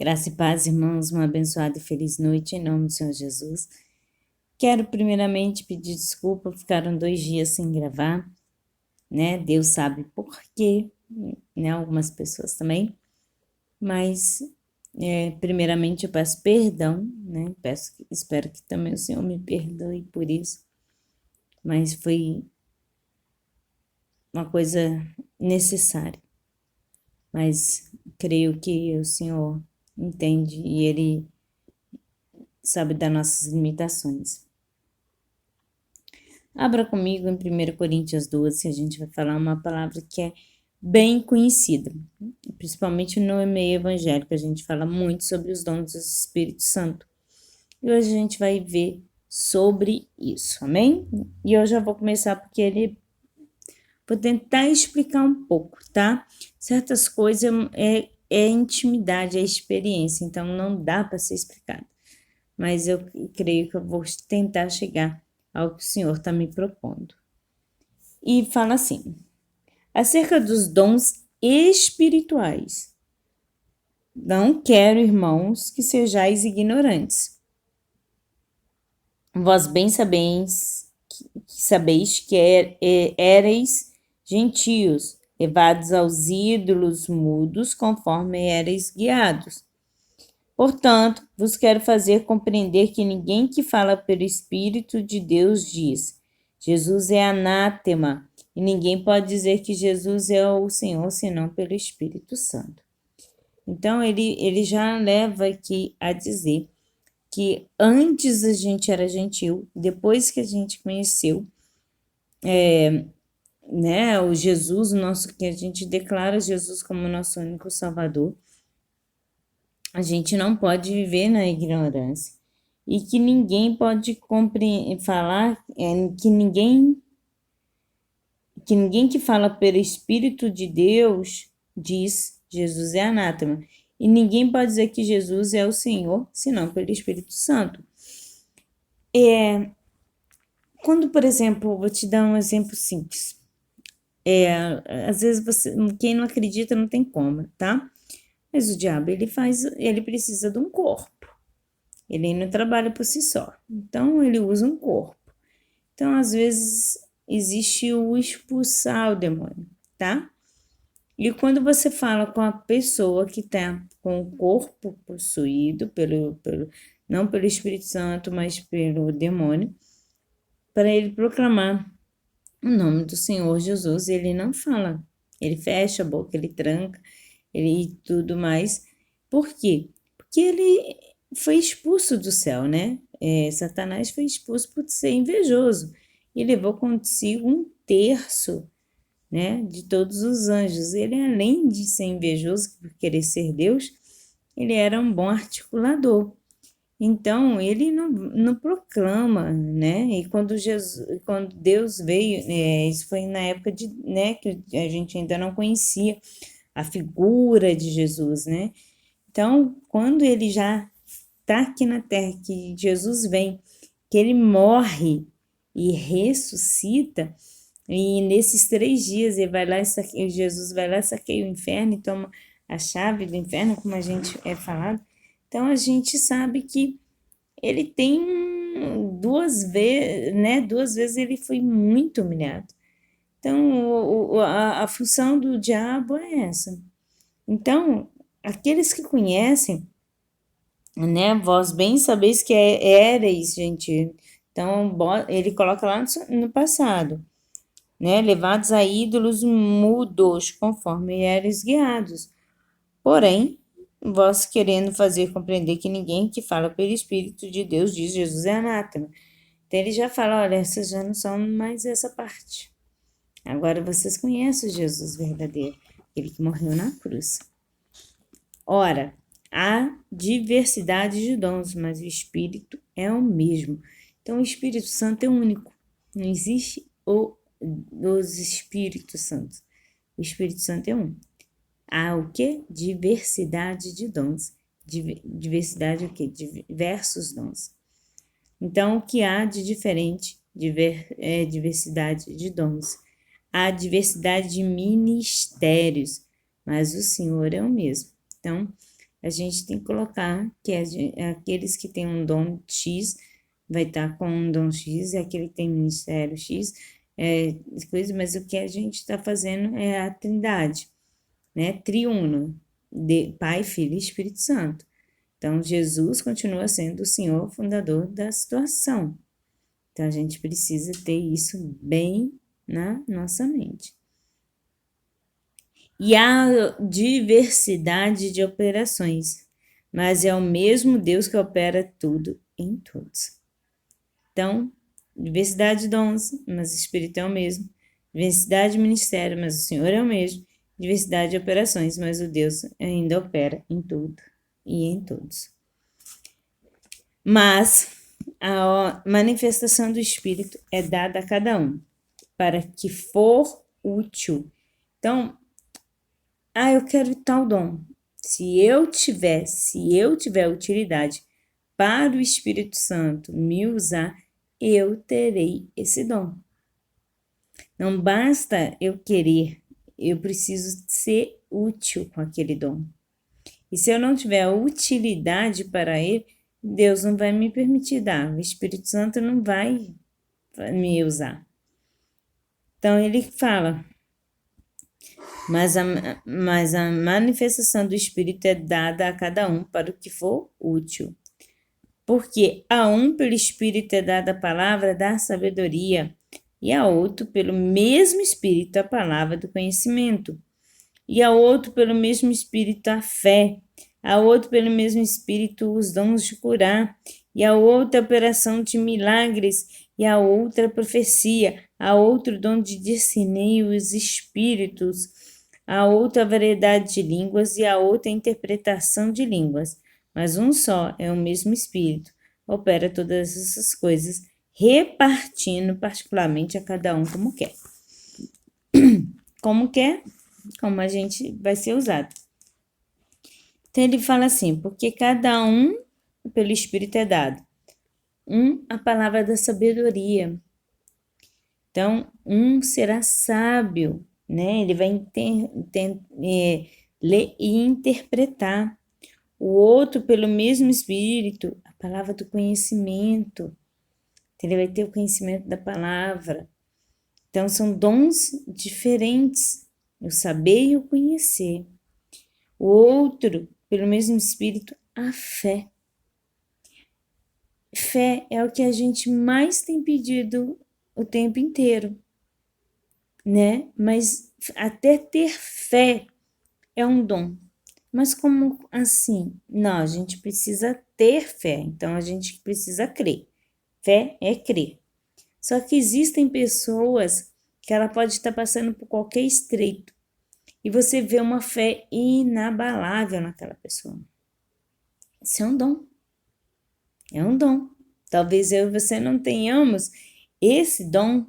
Graça e paz, irmãos, uma abençoada e feliz noite em nome do Senhor Jesus. Quero primeiramente pedir desculpa, ficaram 2 dias sem gravar, né? Deus sabe por quê, né? Algumas pessoas também, mas primeiramente eu peço perdão, né? Espero que também o Senhor me perdoe por isso, mas foi uma coisa necessária. Mas creio que o Senhor entende e Ele sabe das nossas limitações. Abra comigo em 1 Coríntios 12, a gente vai falar uma palavra que é bem conhecida, principalmente no meio evangélico, a gente fala muito sobre os dons do Espírito Santo. E hoje a gente vai ver sobre isso, amém? E eu já vou começar porque vou tentar explicar um pouco, tá? Certas coisas é intimidade, é experiência, então não dá para ser explicado. Mas eu creio que eu vou tentar chegar ao que o Senhor está me propondo. E fala assim: acerca dos dons espirituais. Não quero, irmãos, que sejais ignorantes. Vós bem sabeis que éreis gentios, levados aos ídolos mudos, conforme éreis guiados. Portanto, vos quero fazer compreender que ninguém que fala pelo Espírito de Deus diz: Jesus é anátema, e ninguém pode dizer que Jesus é o Senhor senão pelo Espírito Santo. Então, ele já leva aqui a dizer que antes a gente era gentil, depois que a gente conheceu o Jesus, que a gente declara Jesus como nosso único Salvador, a gente não pode viver na ignorância. E que ninguém pode falar, que ninguém que fala pelo Espírito de Deus diz Jesus é anátema. E ninguém pode dizer que Jesus é o Senhor, senão pelo Espírito Santo. Quando, por exemplo, vou te dar um exemplo simples. Às vezes quem não acredita não tem como, tá? Mas o diabo, ele precisa de um corpo. Ele não trabalha por si só. Então, ele usa um corpo. Então, às vezes, existe o expulsar o demônio, tá? E quando você fala com a pessoa que está com o corpo possuído, não pelo Espírito Santo, mas pelo demônio, para ele proclamar o nome do Senhor Jesus, ele não fala. Ele fecha a boca, ele tranca, ele e tudo mais. Por quê? Porque ele foi expulso do céu, né? Satanás foi expulso por ser invejoso e levou consigo 1/3, né, de todos os anjos. Ele, além de ser invejoso por querer ser Deus, ele era um bom articulador. Então, ele não proclama, né? E quando Deus veio, isso foi na época né, que a gente ainda não conhecia a figura de Jesus, né? Então, quando ele já está aqui na terra, que Jesus vem, que ele morre e ressuscita, e nesses 3 dias ele vai lá Jesus vai lá, saqueia o inferno e toma a chave do inferno, como a gente é falado. Então, a gente sabe que ele tem 2 vezes, né? 2 vezes ele foi muito humilhado. Então, a função do diabo é essa. Então, aqueles que conhecem, né? Vós bem sabeis que éreis, gente. Então, ele coloca lá no passado, né? Levados a ídolos mudos, conforme éreis guiados. Porém, vós querendo fazer compreender que ninguém que fala pelo Espírito de Deus diz Jesus é anátema. Então, ele já fala, olha, essas já não são mais essa parte. Agora vocês conhecem o Jesus verdadeiro, ele que morreu na cruz. Ora, há diversidade de dons, mas o Espírito é o mesmo. Então, o Espírito Santo é único. Não existe os Espíritos Santos. O Espírito Santo é um. Há o quê? Diversidade de dons. Diversidade o quê? Diversos dons. Então, o que há de diferente é diversidade de dons. Há diversidade de ministérios, mas o Senhor é o mesmo. Então, a gente tem que colocar que aqueles que têm um dom X vai estar com um dom X, e aquele que tem ministério X, coisa, mas o que a gente está fazendo é a Trindade, né? Triuno, de Pai, Filho e Espírito Santo. Então, Jesus continua sendo o Senhor fundador da situação. Então, a gente precisa ter isso bem na nossa mente. E há diversidade de operações, mas é o mesmo Deus que opera tudo em todos. Então, diversidade de dons, mas o Espírito é o mesmo. Diversidade de ministério, mas o Senhor é o mesmo. Diversidade de operações, mas o Deus ainda opera em tudo e em todos. Mas a manifestação do Espírito é dada a cada um, para que for útil. Então, eu quero tal dom. Se eu tiver utilidade para o Espírito Santo me usar, eu terei esse dom. Não basta eu querer, eu preciso ser útil com aquele dom. E se eu não tiver utilidade para ele, Deus não vai me permitir dar, o Espírito Santo não vai me usar. Então ele fala, mas a manifestação do Espírito é dada a cada um para o que for útil. Porque a um pelo Espírito é dada a palavra da sabedoria, e a outro pelo mesmo Espírito a palavra do conhecimento, e a outro pelo mesmo Espírito a fé, a outro pelo mesmo Espírito os dons de curar, e a outra a operação de milagres, e a outra a profecia, a outro dom de discernir os espíritos, a outra a variedade de línguas, e a outra a interpretação de línguas. Mas um só é o mesmo Espírito, opera todas essas coisas, repartindo particularmente a cada um como quer. Como quer, como a gente vai ser usado. Então ele fala assim, porque cada um pelo Espírito é dado. A palavra da sabedoria. Então, será sábio, né? Ele vai ler e interpretar. O outro, pelo mesmo Espírito, a palavra do conhecimento. Ele vai ter o conhecimento da palavra. Então, são dons diferentes, o saber e o conhecer. O outro, pelo mesmo Espírito, a fé. Fé é o que a gente mais tem pedido o tempo inteiro, né? Mas até ter fé é um dom. Mas como assim? Não, a gente precisa ter fé, então a gente precisa crer. Fé é crer. Só que existem pessoas que ela pode estar passando por qualquer estreito e você vê uma fé inabalável naquela pessoa. Isso é um dom. É um dom. Talvez eu e você não tenhamos esse dom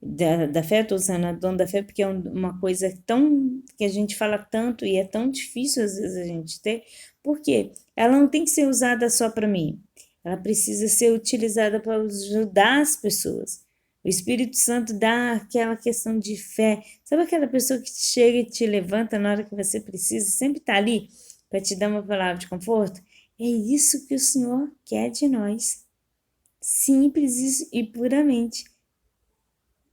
da fé, estou usando o dom da fé porque é uma coisa tão que a gente fala tanto e é tão difícil às vezes a gente ter, porque ela não tem que ser usada só para mim, ela precisa ser utilizada para ajudar as pessoas. O Espírito Santo dá aquela questão de fé, sabe aquela pessoa que chega e te levanta na hora que você precisa, sempre está ali para te dar uma palavra de conforto? É isso que o Senhor quer de nós, simples e puramente.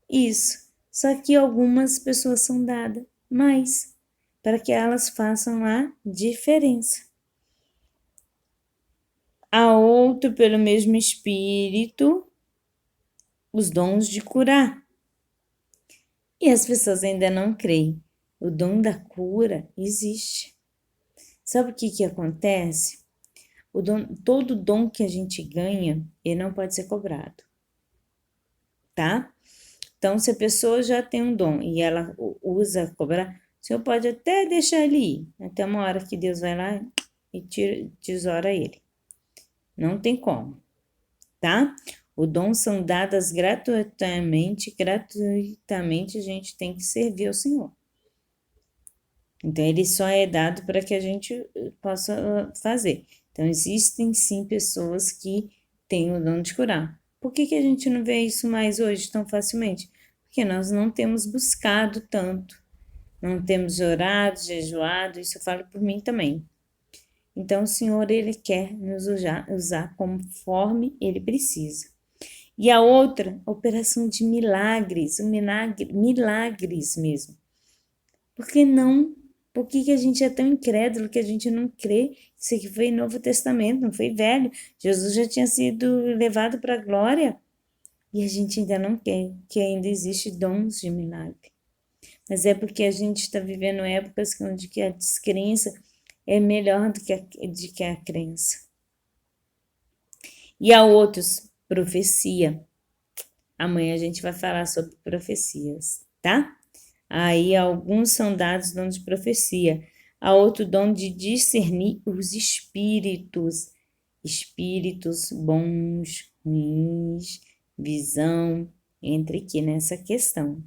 Isso, só que algumas pessoas são dadas mais para que elas façam a diferença. A outro, pelo mesmo Espírito, os dons de curar. E as pessoas ainda não creem. O dom da cura existe. Sabe o que acontece? Todo dom que a gente ganha, ele não pode ser cobrado, tá? Então, se a pessoa já tem um dom e ela usa cobrar, o senhor pode até deixar ele ir, até uma hora que Deus vai lá e tesoura ele. Não tem como, tá? O dom são dadas gratuitamente a gente tem que servir ao Senhor. Então, ele só é dado para que a gente possa fazer. Então, existem sim pessoas que têm o dom de curar. Por que a gente não vê isso mais hoje tão facilmente? Porque nós não temos buscado tanto, não temos orado, jejuado, isso eu falo por mim também. Então, o Senhor, Ele quer nos usar conforme Ele precisa. E a outra, operação de milagres, milagres mesmo. Por que não? Por que a gente é tão incrédulo que a gente não crê? Isso aqui foi Novo Testamento, não foi Velho. Jesus já tinha sido levado para a glória e a gente ainda não quer, que ainda existe dons de milagre. Mas é porque a gente está vivendo épocas onde a descrença é melhor do que a crença. E há outros, profecia. Amanhã a gente vai falar sobre profecias, tá? Aí alguns são dados dom de profecia. Há outro dom de discernir os espíritos. Espíritos bons, ruins, visão, entre aqui nessa questão.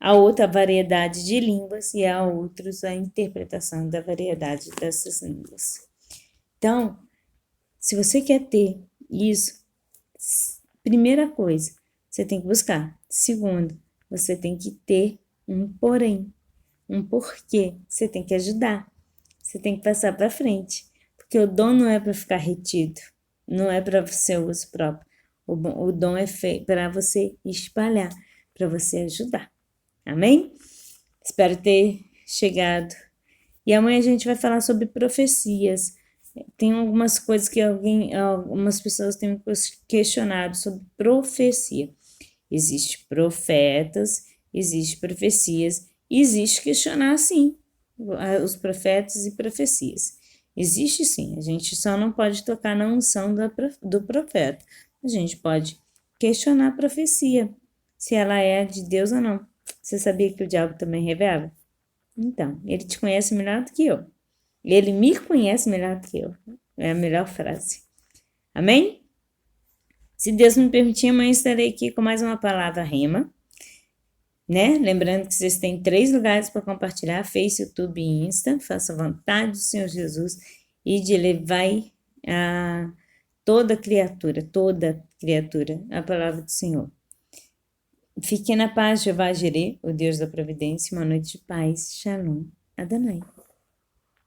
Há outra variedade de línguas e há outros a interpretação da variedade dessas línguas. Então, se você quer ter isso, primeira coisa, você tem que buscar. Segundo, você tem que ter um porém, um porquê. Você tem que ajudar. Você tem que passar para frente. Porque o dom não é para ficar retido. Não é para seu uso próprio. O dom é feito para você espalhar, para você ajudar. Amém? Espero ter chegado. E amanhã a gente vai falar sobre profecias. Tem algumas coisas que algumas pessoas têm me questionado sobre profecia. Existem profetas, existem profecias, existe questionar sim os profetas e profecias. Existe sim, a gente só não pode tocar na unção do profeta. A gente pode questionar a profecia, se ela é de Deus ou não. Você sabia que o diabo também revela? Então, ele te conhece melhor do que eu. Ele me conhece melhor do que eu. É a melhor frase. Amém? Se Deus me permitir, amanhã estarei aqui com mais uma palavra rema, né? Lembrando que vocês têm 3 lugares para compartilhar, Face, YouTube e Insta. Faça a vontade do Senhor Jesus e de levar a toda criatura, a palavra do Senhor. Fique na paz, Jeová Jireh, o Deus da providência, uma noite de paz. Shalom. Adonai.